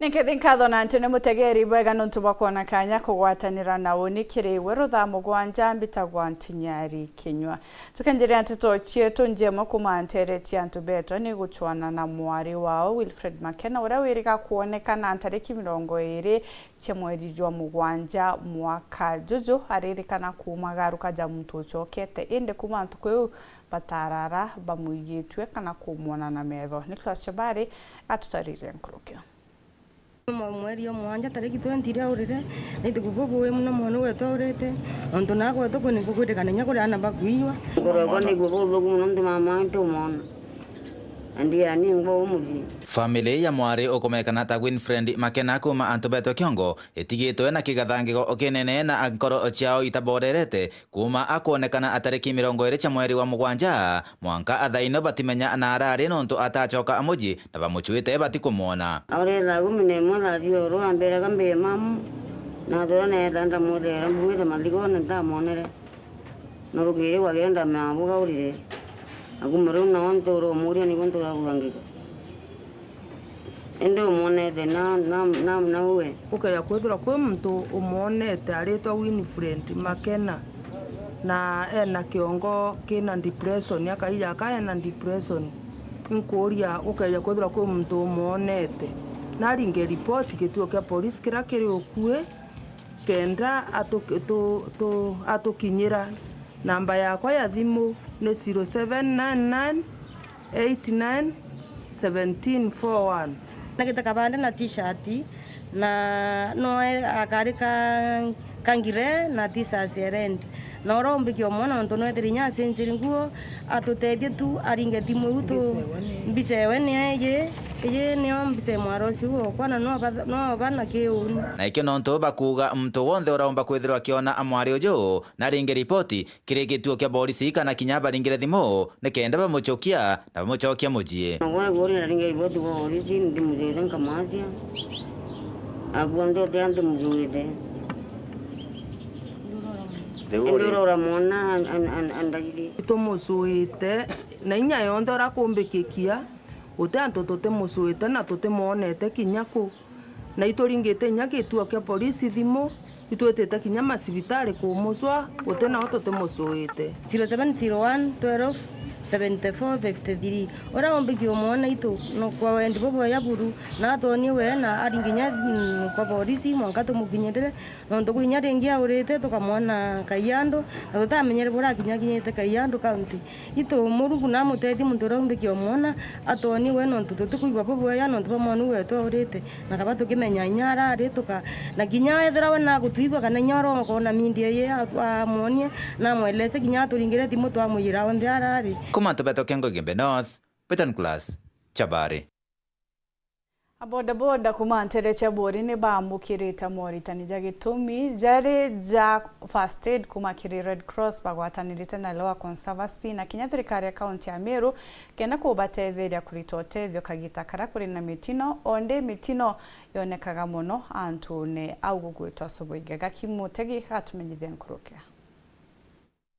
Nikithinkatho na Antony Mutegeri bwega nuntu bakona kanya kugwatanira nawo nikiriwe ruthamo gwanja mbitagwa Ntinyari Kinyua tukenjeria nteto chietu njemo kumantere chiantu beto ni guchwana na mwari wao Wilfred Makena ura wirika kuonekana antariki 20 chemweri wa mugwanja mwaka juju aririkana kumagaruka jamuntu chokete inde kumantu kweu batarara bamuyitwe kana kumwona na metho Nicholas Chabari atutarire nkrukio mweri yo mwanja tariki 20 ria urire nituguguwe muno mwana wetu urite onto nako wetu ni kukwidikana nya kuria namba kuiwa ngoro ni gugugu muno ndi mama ntu mona andi ani ngo muji family ya mwari okomekana ta Wilfred Makena kuma Antobeto Kiongo itigitwe na kigathangigo okinene na ankoro chiao itaborerete kuma akonekana atariki 20 cha mweri wa mugwanja mwanka athaino batimenya na arari nonto atachoka amuji na bamuchuite batikumona aure la gumine mona dio ro ambera gambe mamu na dora ne danda modera buite maligo na da monere no rugire wagenda mabuga urire agumero na onto ro muri ni gonto ra bugangika endo monete na uwe ukaya kwethura kwe muntu umonete aritwa Wilfred Makena na ena kiongo kina depression akaija kaena depression inkuria ukaya kwethura kwe muntu umonete na ringe report kituo kia police kira kiri okue kenda atukinyira namba yakwa ya thimu ni 0799 89 1741 nakita kabande na t-shirt na no akari kangire na t-shirt serenti na orombe kyo mwana ntono etirinya senjiri nguo atutethie tu aringe timu utu mbisewe ni ye ni ombise mwarosi uo kwana no bana kiunu na ikyo nonto bakuga mtu wonde uraomba kwithirwa kiona amwari ujo na ringe ripoti kirigituo kia polisi kana kinyaba ringire thimo nikenda bamuchokia na bamuchokia mujie ngwa gori na ringe ripoti wa polisi ndi mujire nkamathia abundo tiante mujuite ndurora mona andagiri tumusuite na inya yondo rakumbikikia utanto tote musuite na tote monete kinyaku na itoringite nyagitua kia polisi thimo itwetete kinya masibitari kumuswa utena tote musuite 0701 12 7453 ora ombiki omona itu no kwa wendi bobo ya buru na toni we na aringinya kwa polisi mwanka tumukinyedere no ndukunya rengia urete tukamona kayando na tutamenyere bora kinyete kayando county itu murungu na mutedi mundoro ombiki omona atoni we no tutukuiba bobo ya no tumonu we to urete na kabato kimenya nyara arituka na kinya ethera we na gutuiba kana nyoro ko na mindie ye amonie na mwelese kinya turingire timu twamuyira onde arari kuma Antobeto Kiongo Gembe North Petan Class Chabari aboda kumantere chabori ni bamukirita moritani jagitumi jare ja first aid kumakiri Red Cross bagwatanirite na Lower Conservancy na kinyathirikari ya county ya Meru kena kubatetheria kuritotethio kagitakara kuri na mitino onde mitino yonekaga muno antune augugwitwa soboigega kimutegi hatumenyithia nkurukia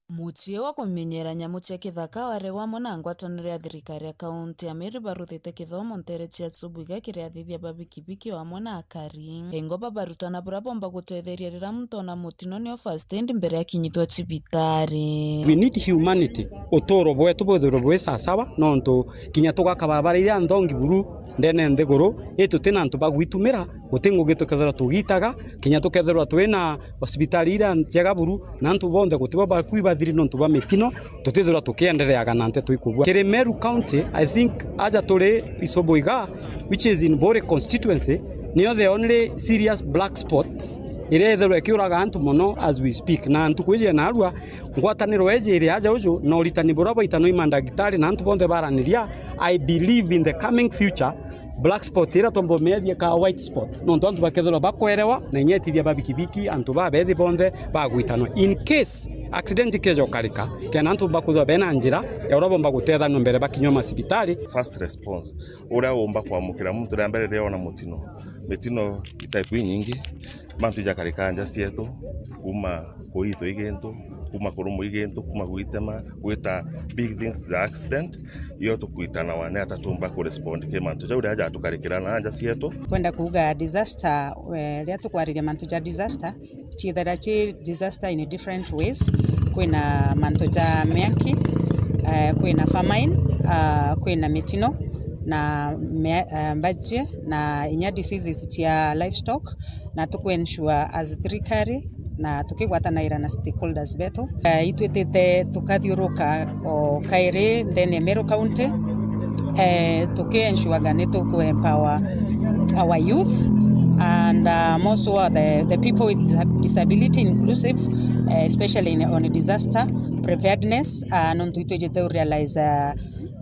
Muchie wa kumenyera nyamu cia kithaka waregwa mona ngwatanire ya thirikari ya kaunti ya Meru baruthite kithomo ntere cia subuiga kiriathithia babikibiki wa mona akari engo babarutana bura bomba gutetheria rira mutona mutino nio first aid mbere ya kinyithwa cibitari. We need humanity utoro bwetu bwethiro bwe sasawa nonto kinya tugakabarabara ndongi buru ndene nthiguru itutena antu bagwitumira gutingo gitukethera tugitaga kinya tukethera twina hospitali ira njega buru na antu bonde gutiba bakwiba thiri nonto ba mitino tutithira tukiendereaga na nte tuikubwa kiri Meru County. I think aja tuli Isoboiga which is in Bore constituency near the only serious black spot ire ethero ekiuraga antu muno as we speak na antu kwijia na arua ngwataniro eje ire aja uju na uritani burabo itano imandagitari na antu bonde baraniria. I believe in the coming future black spot ira tombo media ka white spot no ntonto bakethero bakwerewa na nyetithia babikibiki antu babethi bonde bagwitano in case accident kejo karika kena antu bakutho bena njira ya urabo bagutethano mbere bakinywa masibitari. First response ura omba kwa mukira muntu rambere leo na mitino itaipu nyingi mantu ja karika anja sieto kuma koito igento kuma kurumu igintu kuma gwitema gwita big things za accident iyo tukwitana wane atatumba ku respond ke mantu ja uraja tukarikirana anja cietu kwenda kuga disaster ria tukwariria mantu ja disaster chithera chi disaster in different ways kwina mantu ja miaki kwina famine kwina mitino na mbajie na inya diseases cia livestock na tukwensure as thirikari na tukigwatanaira na stakeholders betu itwitite tukathiuruka o kairi ndene Meru County tukiensure gani tuku empower our youth and also the people with disability inclusive especially on disaster preparedness non tuitwejete realize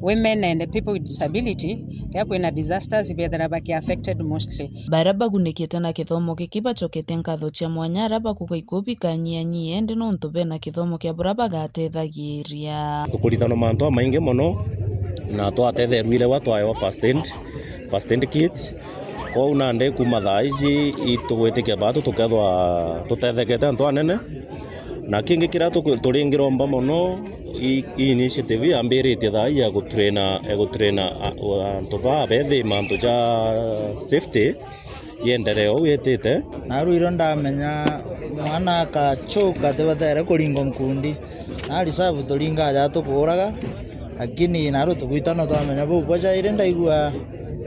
women and people with disability yakwina disasters ibethera baki affected mostly baraba gunikite na kithomo gikibachokete nkatho cia mwanya araba kugaikopi kanyanyie ndi no ntube na kithomo kia buraba gatethagiria tukuritana mantu maingi muno na twatetherwire watwayo first aid kit kwa una nde kuma thaici itugwitikia batu tukethwa tutethekete antu anene na kingi kira turingiromba muno initiative yambiritie thai ya gutraina antu ba bethi mantu ja safety yendereo yetete na ruiro ndamenya mwana akachoka tebatere kuringo nkundi na reserve turinga ja tukuraga lakini naro tugwitana twamenya bu boja ire ndaigua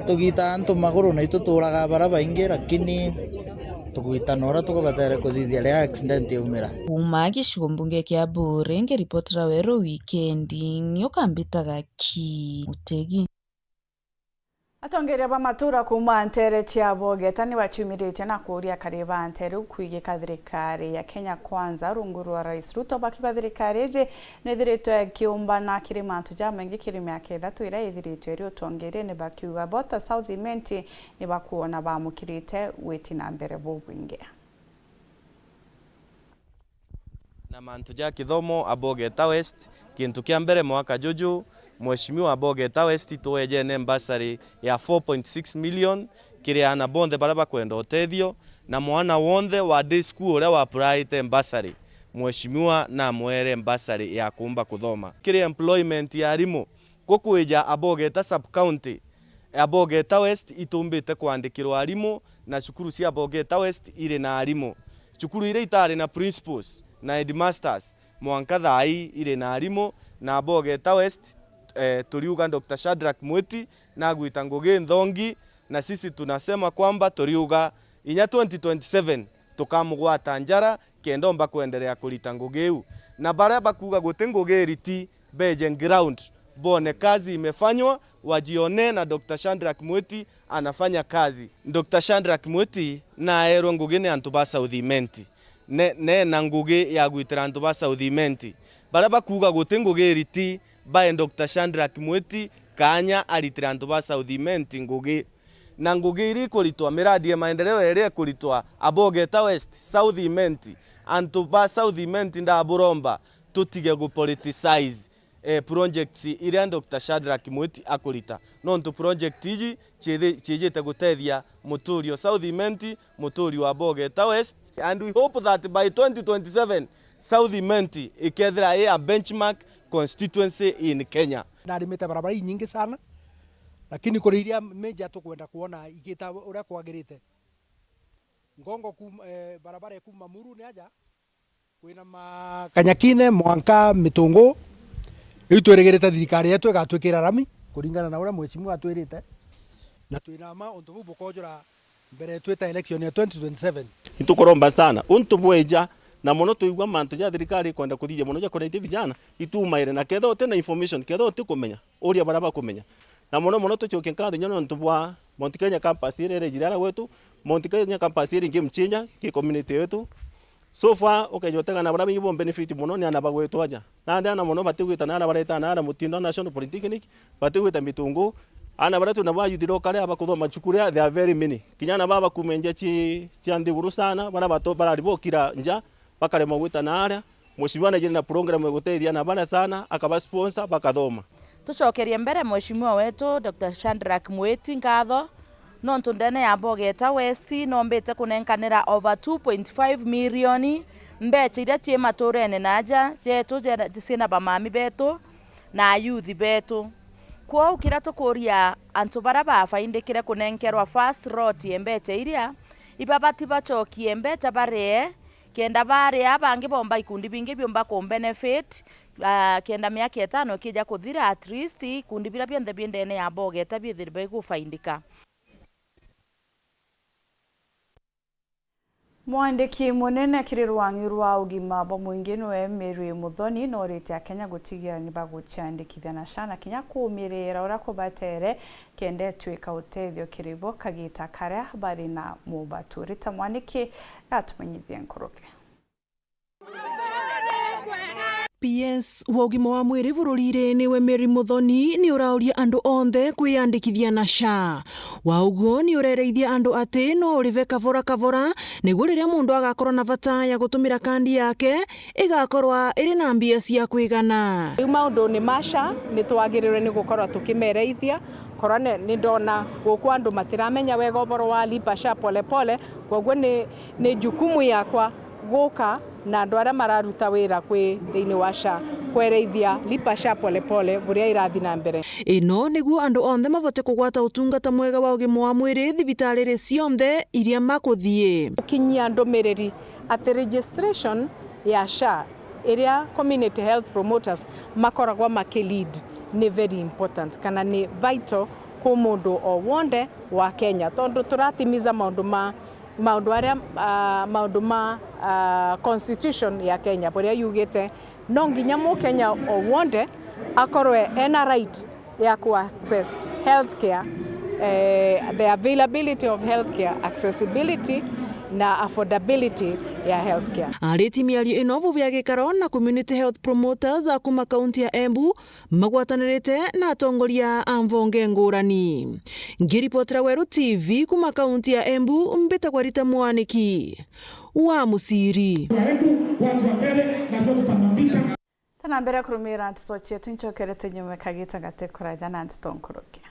tugita antu maguru na ituturaga baraba ingi lakini tugwitana ora tukabatere kuthithia ria accident yumira kuma gicigo mbunge kia Bure ngiripotera wero wikendi nyukambitaga ki Mutegi atongeria ba matura kuma ntere cia Bogeta ni bachumirite na kuria kariba ntere ukwigika thirikari ya Kenya Kwanza rungu rwa Rais Ruto bakiba thirikari je nethiritwe kiumba na kirimantu ja mengi kirimya ketha twira ithiritwe ri utongere ne bakiuga bota South Imenti ni bakuona bamukirite wetina ndere bobwinge na mantu ja kithomo Abogeta West kintu kia mbere mwaka juju Mheshimiwa Bogeta West tuweje mbasari ya 4.6 million kiriana bonde baraba kwenda utethio na mwana wonde wa day school ule wa private mbasari Mheshimiwa na mwere mbasari ya kumba kuthoma kiri employment ya arimu kukuija Abogeta sub county Abogeta West itumbite kwandikirwa arimu na cukuru cia Abogeta West ire na arimu cukuru ire itari na principals na headmasters mwanka thai ire na arimu na Abogeta West turiuga Dr. Shadrack Mweti na gwita Ngugi Nthongi na sisi tunasema kwamba turiuga inya 2027 tukamugwata njara kendomba kuendelea kulita Ngugi na baraba kuga gote Ngugi riti beje ground bone kazi imefanywa wajione na Dr. Shadrack Mweti anafanya kazi Dr. Shadrack Mweti na ero Ngugi ne antuba South Imenti ne na Ngugi ya gwitira antuba South Imenti baraba kuga gote Ngugi riti by Dr. Shadrack Mweti kanya aritira antu ba South Imenti Ngugi na Ngugi iri kuritwa miradi ya maendeleo ere kuritwa Abogeta West South Imenti antu ba South Imenti nda buromba tutige go politicize projects ire Dr. Shadrack Mweti akurita no ntu project iji chijete gutethia muturio South Imenti muturio Abogeta West and we hope that by 2027 South Imenti ikethira a benchmark constituency in Kenya. Ndarimite barabara nyingi sana lakini kuriria meja tukwenda kuona igita uria kwagirite ngongo barabara kuma Muru ni aja kwina Kanyakine Mwanka Mitungu itweregerete thirikari yetu igatwikira rami kuringana na uria mheshimiwa atwirite na twina ma untu bukojora mbere twita election ya 2027 itukoromba sana untu bweja na mono tuigwa mantu ja thirikari kwenda kuthija mono ja kureite vijana itumaire na ketho tena information ketho tukumenya uria baraba kumenya na mono tuchoke nkatho nyono ntubwa Mount Kenya campus ire jirara wetu Mount Kenya campus ire ngimchinya ki community yetu so far ukejotega na baraba yibo benefit mono ni anaba wetu aja na ndana mono batigwita na bareta na mutindo national polytechnic batigwita Mitungu ana baratu na bayudiro kale abakuthoma chukuria they are very many kinyana baba kumenje chi ndiguru sana baraba to bararibokira nja bakare mwita na aria mheshimiwa na jina program egutethia na bana sana akaba sponsor bakathoma tucokerie mbere mheshimiwa wetu Dr. Shadrack Mweti ngatho no ntundene ya Abogeta West no mbete kunenkanira over 2.5 million mbeca iria cie maturene naja jetu cina bamami betu na youth betu kwa ukira tukuria antu bara bafaindikire kunenkerwa first lot mbeca iria ibabati bachokie mbeca bare kenda bare abangi bomba ikundi bingi byomba ku benefit kenda miaka 5 kija kuthira at least ikundi bila byende byendene ya bogeta byithirbe gufaindika. Mwandiki munene kiri rwangi rwa ugima bo mwingi niwe Mary Muthoni norite Kenya gutigira ni baguchandikithia na shana kinya kumirira ura kubatere kende twika utethio kiribo kagita karia bari na mubaturita mwandiki atumunyithia nkoroke. PS wa ugima wa mwiri bururi-ri niwe Mary Muthoni ni urauria andu onthe kwiyandikithia na SHA. Wa uguo ni urereithia andu ati no urive kavora niguo riria mundu agakorwo na bata ya gutumira kandi yake igakorwa iri na mbia cia kwigana. Riu maundu ni masha ni twagirirwe ni gukorwa tukimereithia korwa ni ndona guku andu matiramenya wega uboro wa lipa SHA pole koguo ni jukumu yakwa guka na andu aria mararuta wira kwi thiini wa SHA kwereithia lipa SHA pole buria irathi na mbere. Ino niguo andu onthe mavote kugwata utungata mwega wa ugima wa mwiri thibitariri cionthe iria makuthie. Kinyia ndumiriri at registration ya SHA iria community health promoters makoragwa makilead ni very important kana ni vital ku mundu o wonde wa Kenya tondu turatimiza maundu aria constitution ya Kenya buria yugite no nginya mu Kenya o wonde akorwe ena right ya ku access healthcare, the availability of healthcare, accessibility na affordability ya healthcare. Ariti miario ino buvya gikaro na community health promoters akuma kaunti ya Embu magwatanirite na atongoria amvonge ngurani. Ngiripotera Weru TV kuma kaunti ya Embu mbitagwa Rita Mwaniki wa Musiri. Tana mbere kurumira ntito chetu nchokerete nyume kagita gate kuraja na ntito nkoroke.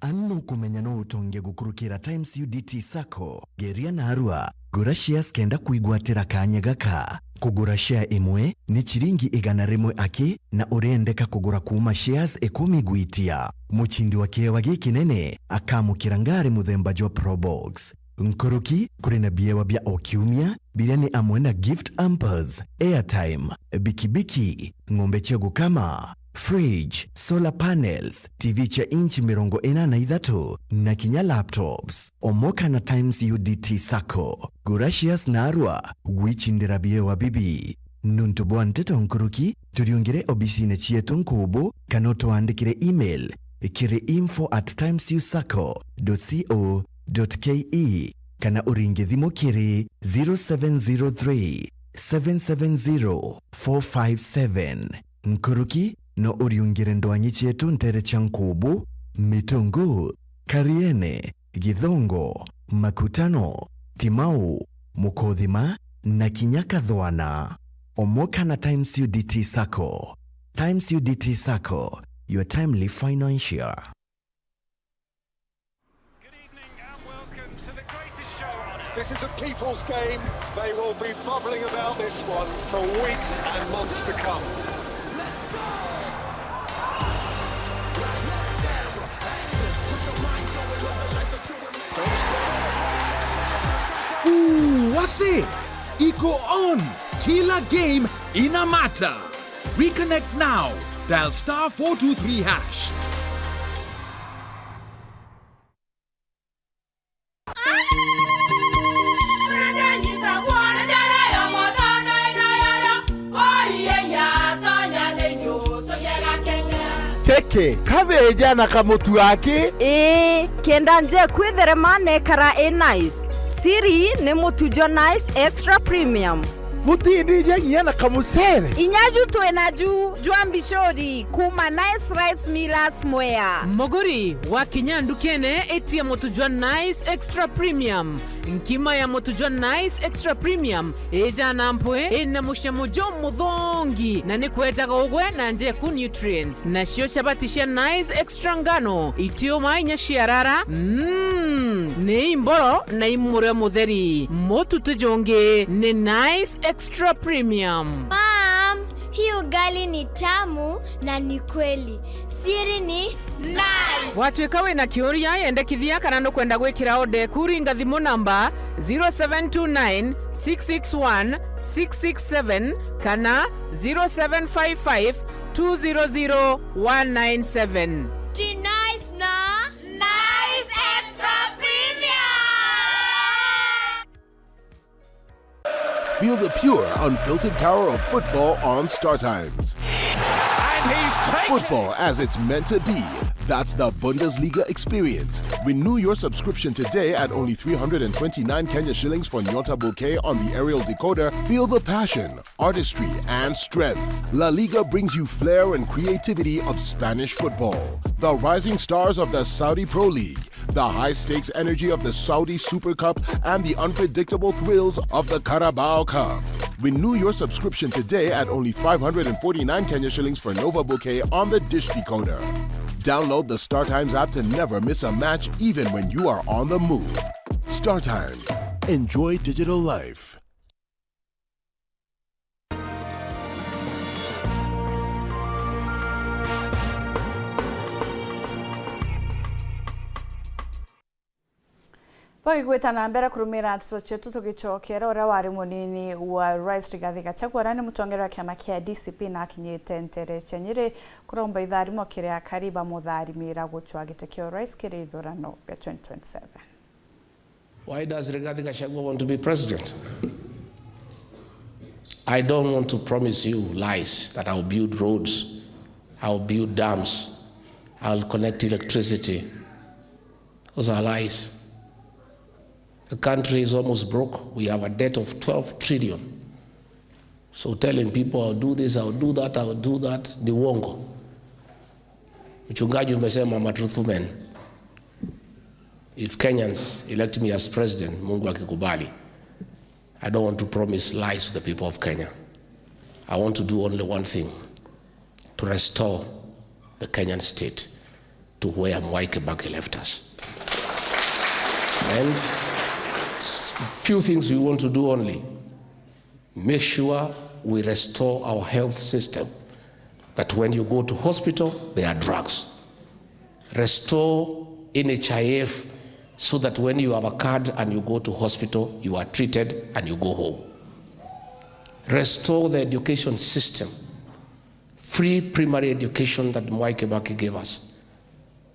Anno kumenya no utonge gukurukira Times UDT Sacco geria na arua gura shares kenda kuigwatira kanya gaka kugura share imwe ni chiringi 100 aki na urendeka kugura kuma shares 10 gwitia muchindi wa kiewa gikinene akamukira ngari muthemba jo Probox nkuruki kuri na biewa bia okiumia biliani amwe na gift hampers airtime bikibiki ngombe chego kama fridge, solar panels, TV cha inchi 43 na kinya laptops. Omoka na Times UDT Sacco. Gura shares na arua wichindira biewa bibi. Nuntubwa nteto nkuruki turiongere obisine chietu nkubu kanoto andikire email kiri info@timesusacco.co.ke kana uringe thimo kiri 0703 770 457. Nkuruki no uriungire ndwanyi chetu ntere cha nkubu, Mitungu, Kariene, Githongo, Makutano, Timau, Mukodhima na Kinyaka Dhwana. Omoka na Times UDT Sacco. Times UDT Sacco, your timely financial. This is a people's game. They will be bubbling about this one for weeks and months to come. Wase, iko on. Kila game ina mata. Reconnect now. Dial *423#. Keke, kabeja na kamutu wake? Kenda nje kwitherema nekara nice. Siri ni mutujo nice extra premium. mutindi nyengia na kamusere Inyaju tuenaju Juambishori kuma Nice Rice Millers Mwea. Mogori wa Kinyandu kene eti ya motujua Nice Extra Premium. Nkima ya motujua Nice Extra Premium eja nampwe ena mushamojo mudhongi na nikweta kogwe na nje ku nutrients na shio shabatisha Nice Extra ngano itio mainya shiarara ne imboro na imure mutheri motu tujonge ne Nice Extra Premium. Mom, hii ugali ni tamu na ni kweli. Siri ni nice. Watwekawe na kioria yende kithia kana no kwenda gwikira ode kuringa thimu namba 0729 661 667 kana 0755 200 197. Ti nice na Nice Extra Premium. Feel the pure, unfiltered power of football on Star Times. And he's taken Football as it's meant to be. That's the Bundesliga experience. Renew your subscription today at only 329 Kenya shillings for Nyota Bouquet on the aerial decoder. Feel the passion, artistry, and strength. La Liga brings you flair and creativity of Spanish football. The rising stars of the Saudi Pro League, the high-stakes energy of the Saudi Super Cup, and the unpredictable thrills of the Carabao Cup. Renew your subscription today at only 549 Kenya shillings for Nova Bouquet on the Dish Decoder. Download the Star Times app to never miss a match even when you are on the move. Star Times. Enjoy digital life. Poi gwetana mbere kurumira ntizo chetu tugichokera uria wari munini wa Rais Rigathi Gachagua ni mutongera wa kiama kia DCP na akinyite ntere chenyire kuromba itharimo kiria kariba mutharimira guchwa gite kio Rais kiri ithurano ya 2027. Why does Rigathi Gachagua want to be president? I don't want to promise you lies that I'll build roads, I'll build dams, I'll connect electricity. Those are lies. The country is almost broke. We have a debt of 12 trillion. So telling people I'll do this, I'll do that, I'll do that, ni uongo. Mchungaji umesema I'm a truthful man. If Kenyans elect me as president, Mungu akikubali, I don't want to promise lies to the people of Kenya. I want to do only one thing, to restore the Kenyan state to where Mwai Kibaki left us. And few things we want to do only. Make sure we restore our health system, that when you go to hospital, there are drugs. Restore NHIF so that when you have a card and you go to hospital, you are treated and you go home. Restore the education system, free primary education that Mwai Kibaki gave us.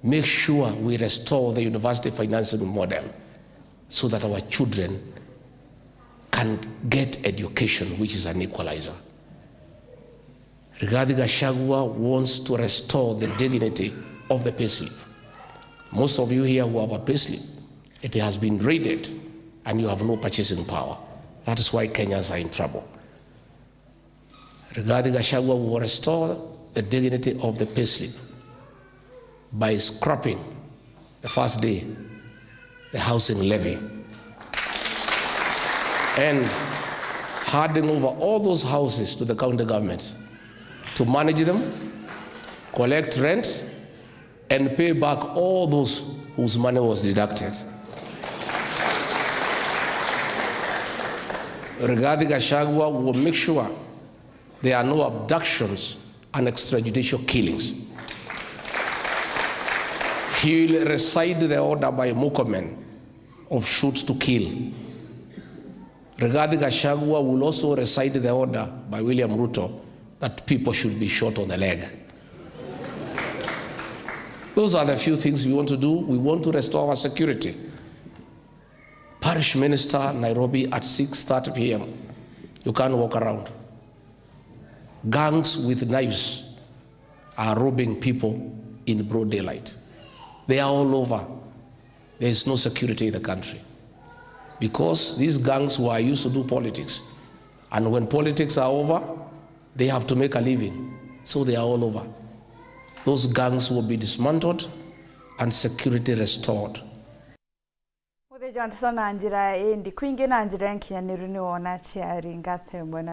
Make sure we restore the university financing model so that our children can get education, which is an equalizer. Rigathi Gachagua wants to restore the dignity of the payslip. Most of you here who have a payslip, it has been raided and you have no purchasing power. That is why Kenyans are in trouble. Rigathi Gachagua will restore the dignity of the payslip by scrapping the first day the housing levy and handing over all those houses to the county government to manage them, collect rent, and pay back all those whose money was deducted. Rigathi Gachagua will make sure there are no abductions and extrajudicial killings. He will recite the order by Murkomen of shoot to kill. Rigathi Gachagua will also recite the order by William Ruto that people should be shot on the leg. Those are the few things we want to do. We want to restore our security. Parish Minister, Nairobi at 6:30 p.m. You can't walk around. Gangs with knives are robbing people in broad daylight. They are all over. There is no security in the country. Because these gangs who are used to do politics And when politics are over, they have to make a living. So they are all over. Those gangs will be dismantled and security restored. Muthe Johnson na njira indi kwingi na njira nkinyaniru ni wona chiari ngathe mbona